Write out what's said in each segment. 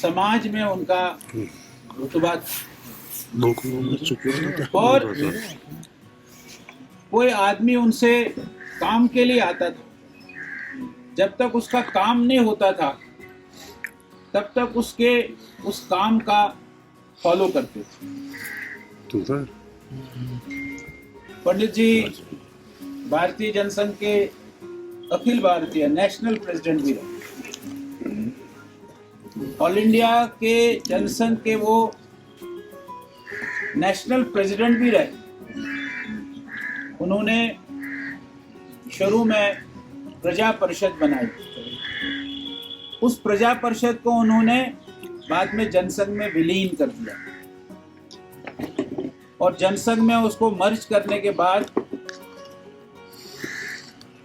समाज में उनका रुतबा था और कोई आदमी उनसे काम के लिए आता था, जब तक उसका काम नहीं होता था तब तक उस काम का फॉलो करते थे। पंडित जी भारतीय जनसंघ के अखिल भारतीय नेशनल प्रेसिडेंट भी रहे, ऑल इंडिया के जनसंघ के वो नेशनल प्रेसिडेंट भी रहे। उन्होंने शुरू में प्रजा परिषद बनाई, उस प्रजा परिषद को उन्होंने बाद में जनसंघ में विलीन कर दिया और जनसंघ में उसको मर्ज करने के बाद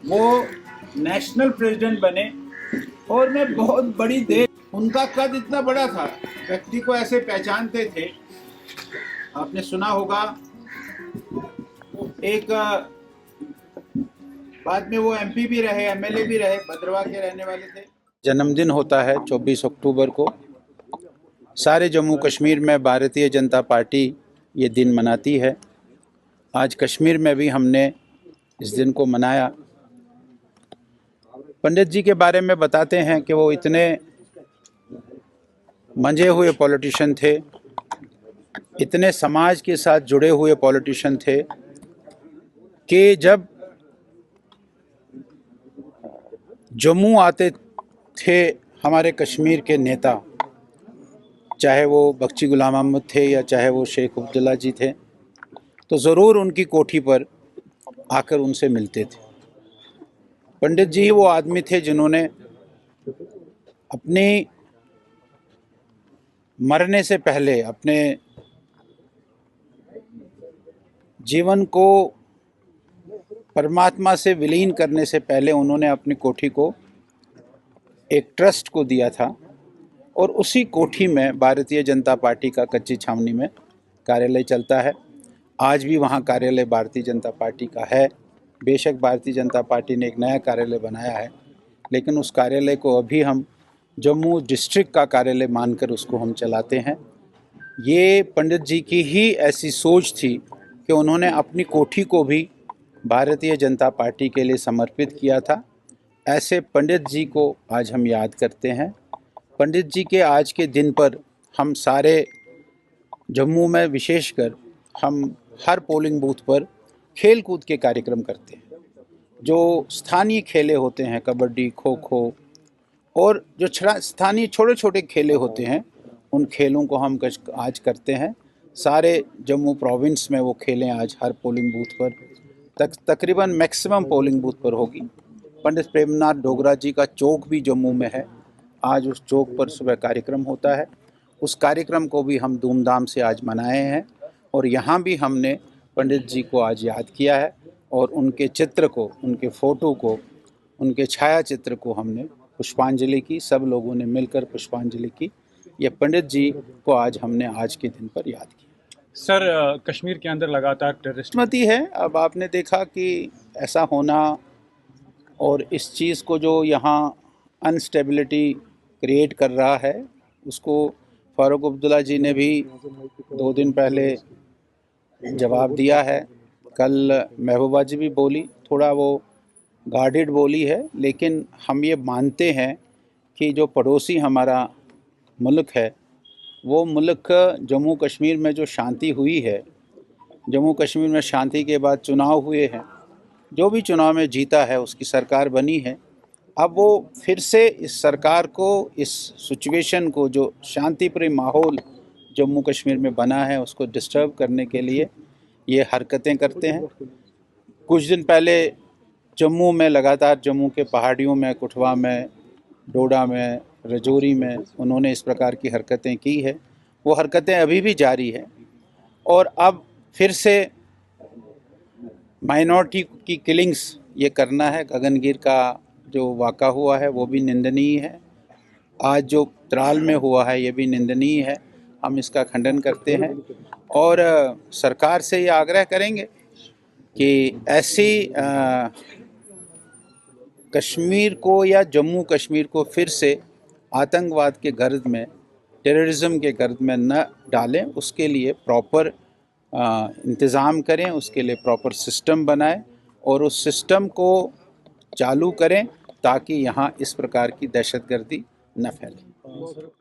वो नेशनल प्रेसिडेंट बने। और मैं बहुत बड़ी देर, उनका कद इतना बड़ा था, व्यक्ति को ऐसे पहचानते थे। आपने सुना होगा एक बाद में वो एमपी भी रहे, एमएलए भी रहे, भद्रवा के रहने वाले थे। जन्मदिन होता है 24 अक्टूबर को। सारे जम्मू कश्मीर में भारतीय जनता पार्टी ये दिन मनाती है। आज कश्मीर में भी हमने इस दिन को मनाया। पंडित जी के बारे में बताते हैं कि वो इतने मंझे हुए पॉलिटिशियन थे, इतने समाज के साथ जुड़े हुए पॉलिटिशियन थे कि जब जम्मू आते थे हमारे कश्मीर के नेता, चाहे वो बख्शी गुलाम अहमद थे या चाहे वो शेख अब्दुल्ला जी थे, तो ज़रूर उनकी कोठी पर आकर उनसे मिलते थे। पंडित जी वो आदमी थे जिन्होंने अपनी मरने से पहले, अपने जीवन को परमात्मा से विलीन करने से पहले उन्होंने अपनी कोठी को एक ट्रस्ट को दिया था और उसी कोठी में भारतीय जनता पार्टी का कच्ची छावनी में कार्यालय चलता है। आज भी वहाँ कार्यालय भारतीय जनता पार्टी का है। बेशक भारतीय जनता पार्टी ने एक नया कार्यालय बनाया है, लेकिन उस कार्यालय को अभी हम जम्मू डिस्ट्रिक्ट का कार्यालय मानकर उसको हम चलाते हैं। ये पंडित जी की ही ऐसी सोच थी कि उन्होंने अपनी कोठी को भी भारतीय जनता पार्टी के लिए समर्पित किया था। ऐसे पंडित जी को आज हम याद करते हैं। पंडित जी के आज के दिन पर हम सारे जम्मू में विशेषकर हम हर पोलिंग बूथ पर खेल कूद के कार्यक्रम करते हैं। जो स्थानीय खेले होते हैं, कबड्डी, खो खो और जो स्थानीय छोटे छोटे खेले होते हैं, उन खेलों को हम आज करते हैं। सारे जम्मू प्रोविंस में वो खेलें आज हर पोलिंग बूथ पर तकरीबन मैक्सिमम पोलिंग बूथ पर होगी। पंडित प्रेमनाथ डोगरा जी का चौक भी जम्मू में है। आज उस चौक पर सुबह कार्यक्रम होता है। उस कार्यक्रम को भी हम धूमधाम से आज मनाए हैं और यहाँ भी हमने पंडित जी को आज याद किया है और उनके चित्र को, उनके फ़ोटो को, उनके छाया चित्र को हमने पुष्पांजलि की। सब लोगों ने मिलकर पुष्पांजलि की। ये पंडित जी को आज हमने आज के दिन पर याद किया। सर, कश्मीर के अंदर लगातार टेररिस्ट है। अब आपने देखा कि ऐसा होना और इस चीज़ को जो यहाँ अनस्टेबिलिटी क्रिएट कर रहा है, उसको फारूक अब्दुल्ला जी ने भी 2 दिन पहले जवाब दिया है। कल महबूबा जी भी बोली, थोड़ा वो गार्डेड बोली है, लेकिन हम ये मानते हैं कि जो पड़ोसी हमारा मुल्क है, वो मुल्क जम्मू कश्मीर में जो शांति हुई है, जम्मू कश्मीर में शांति के बाद चुनाव हुए हैं, जो भी चुनाव में जीता है उसकी सरकार बनी है। अब वो फिर से इस सरकार को, इस सिचुएशन को, जो शांतिप्रिय माहौल जम्मू कश्मीर में बना है, उसको डिस्टर्ब करने के लिए ये हरकतें करते हैं। कुछ दिन पहले जम्मू में लगातार, जम्मू के पहाड़ियों में, कुठवा में, डोडा में, रजौरी में उन्होंने इस प्रकार की हरकतें की है। वो हरकतें अभी भी जारी हैं और अब फिर से माइनॉरिटी की किलिंग्स ये करना है। गगनगिर का जो वाक़ा हुआ है वो भी निंदनीय है। आज जो त्राल में हुआ है ये भी निंदनीय है। हम इसका खंडन करते हैं और सरकार से ये आग्रह करेंगे कि ऐसी कश्मीर को या जम्मू कश्मीर को फिर से आतंकवाद के गर्द में टेररिज्म के गर्द में न डालें, उसके लिए प्रॉपर इंतज़ाम करें, उसके लिए प्रॉपर सिस्टम बनाएं और उस सिस्टम को चालू करें ताकि यहाँ इस प्रकार की दहशतगर्दी न फैले।